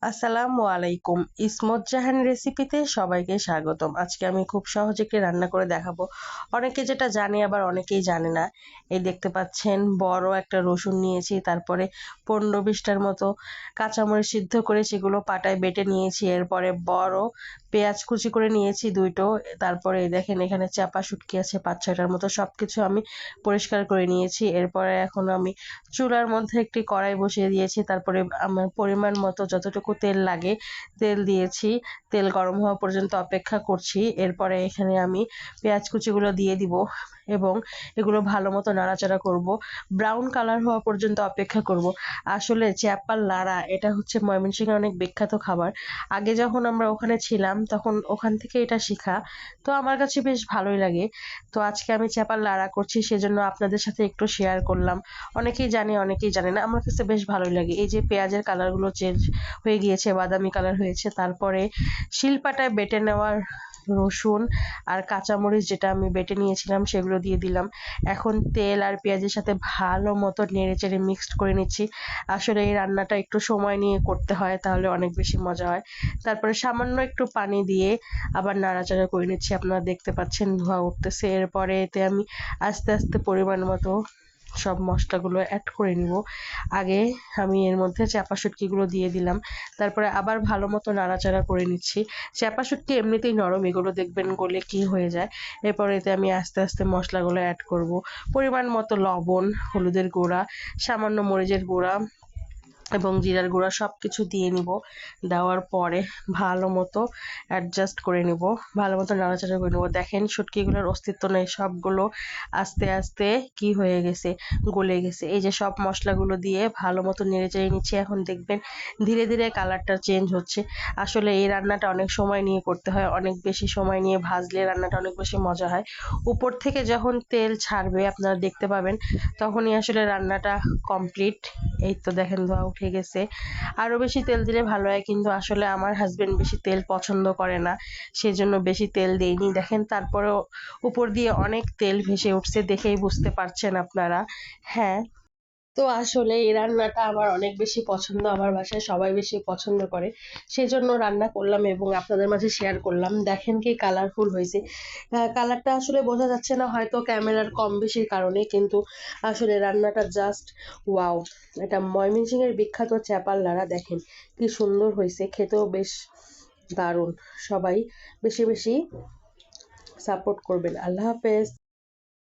আসসালামু আলাইকুম। ইসমত জাহান রেসিপিতে সবাইকে স্বাগতম। আজকে আমি খুব সহজে একটি রান্না করে দেখাবো। অনেকে যেটা জানে আবার অনেকেই জানে না। এই দেখতে পাচ্ছেন বড় একটা রসুন নিয়েছি, তারপরে 15-20টার মতো কাঁচামরিচ সিদ্ধ করে সেগুলো পাটায় বেটে নিয়েছি। এরপরে বড় পেঁয়াজ কুচি করে নিয়েছি 2টো। তারপরে এই দেখেন এখানে চাপা শুটকি আছে 5-6টার মতো, সবকিছু আমি পরিষ্কার করে নিয়েছি। এরপরে এখন আমি চুলার মধ্যে একটি কড়াই বসিয়ে দিয়েছি, তারপরে আমার পরিমাণ মতো যতটুকু তেল লাগে তেল দিয়েছি। তেল গরম হওয়া পর্যন্ত অপেক্ষা করছি। এরপরে এখানে আমি পেঁয়াজ কুচিগুলো দিয়ে দিব এবং এগুলো ভালো মতো নাড়াচাড়া করব, ব্রাউন কালার হওয়া পর্যন্ত অপেক্ষা করব। আসলে চ্যাপার লাড়া এটা হচ্ছে ময়মনসিংহের অনেক বিখ্যাত খাবার। আগে যখন আমরা ওখানে ছিলাম তখন ওখান থেকে এটা শেখা, তো আমার কাছে বেশ ভালোই লাগে। তো আজকে আমি চ্যাপার লাড়া করছি, সেজন্য আপনাদের সাথে একটু শেয়ার করলাম। অনেকেই জানে অনেকেই জানে না, আমার কাছে বেশ ভালোই লাগে। এই যে পেঁয়াজের কালারগুলো চেঞ্জ হয়ে গিয়েছে, বাদামি কালার হয়েছে, তারপরে শিলপাটায় বেটে নেওয়ার রসুন আর কাঁচামরিচ যেটা আমি বেটে নিয়েছিলাম সেগুলো দিয়ে দিলাম। এখন তেল আর পেঁয়াজের সাথে ভালো মতো নেড়ে চেড়ে মিক্সড করে নিচ্ছি। আসলে এই রান্নাটা একটু সময় নিয়ে করতে হয়, তাহলে অনেক বেশি মজা হয়। তারপরে সামান্য একটু পানি দিয়ে আবার নাড়াচাড়া করে নিচ্ছি। আপনারা দেখতে পাচ্ছেন ধোঁয়া উঠতেছে। এরপরে এতে আমি আস্তে আস্তে পরিমাণ মতো সব মশলাগুলো অ্যাড করে নিব। আগে আমি এর মধ্যে চাপা শুটকিগুলো দিয়ে দিলাম, তারপরে আবার ভালো মতো নাড়াচাড়া করে নিচ্ছি। চাপা শুটকি এমনিতেই নরম, এগুলো দেখবেন গলে কি হয়ে যায়। এরপর এতে আমি আস্তে আস্তে মশলাগুলো অ্যাড করব। পরিমাণ মতো লবণ, হলুদের গুঁড়া, সামান্য মরিচের গুঁড়া এবং জিরার গুঁড়া সবকিছু দিয়ে নিব। দেওয়ার পরে ভালো মতো অ্যাডজাস্ট করে নিব, ভালো মতো নাড়াচাড়া করে নেব। দেখেন শুটকিগুলোর অস্তিত্ব নেই, সবগুলো আস্তে আস্তে কি হয়ে গেছে, গলে গেছে। এই যে সব মশলাগুলো দিয়ে ভালো মতো নেড়ে চেড়ে নিচ্ছি। এখন দেখবেন ধীরে ধীরে কালারটা চেঞ্জ হচ্ছে। আসলে এই রান্নাটা অনেক সময় নিয়ে করতে হয়, অনেক বেশি সময় নিয়ে ভাজলে রান্নাটা অনেক বেশি মজা হয়। উপর থেকে যখন তেল ছাড়বে আপনারা দেখতে পাবেন, তখনই আসলে রান্নাটা কমপ্লিট। এই তো দেখেন ধোঁয়া উঠে গেছে। আরো বেশি তেল দিলে ভালো হয়, কিন্তু আসলে আমার হাজবেন্ড বেশি তেল পছন্দ করে না, সেজন্য বেশি তেল দেইনি। দেখেন তারপরেও উপর দিয়ে অনেক তেল ভেসে উঠছে, দেখেই বুঝতে পারছেন আপনারা। হ্যাঁ, তো আসলে এই রান্নাটা আমার অনেক বেশি পছন্দ, আমার বাসায় সবাই বেশি পছন্দ করে, সেজন্য রান্না করলাম এবং আপনাদের মাঝে শেয়ার করলাম। দেখেন কি কালারফুল হয়েছে। কালারটা আসলে বোঝা যাচ্ছে না হয়তো ক্যামেরার কম বেশির কারণে, কিন্তু আসলে রান্নাটা জাস্ট ওয়াও। এটা ময়মনসিংহের বিখ্যাত চ্যাপার লাড়া, দেখেন কি সুন্দর হয়েছে, খেতেও বেশ দারুণ। সবাই বেশি বেশি সাপোর্ট করবেন। আল্লাহ হাফেজ।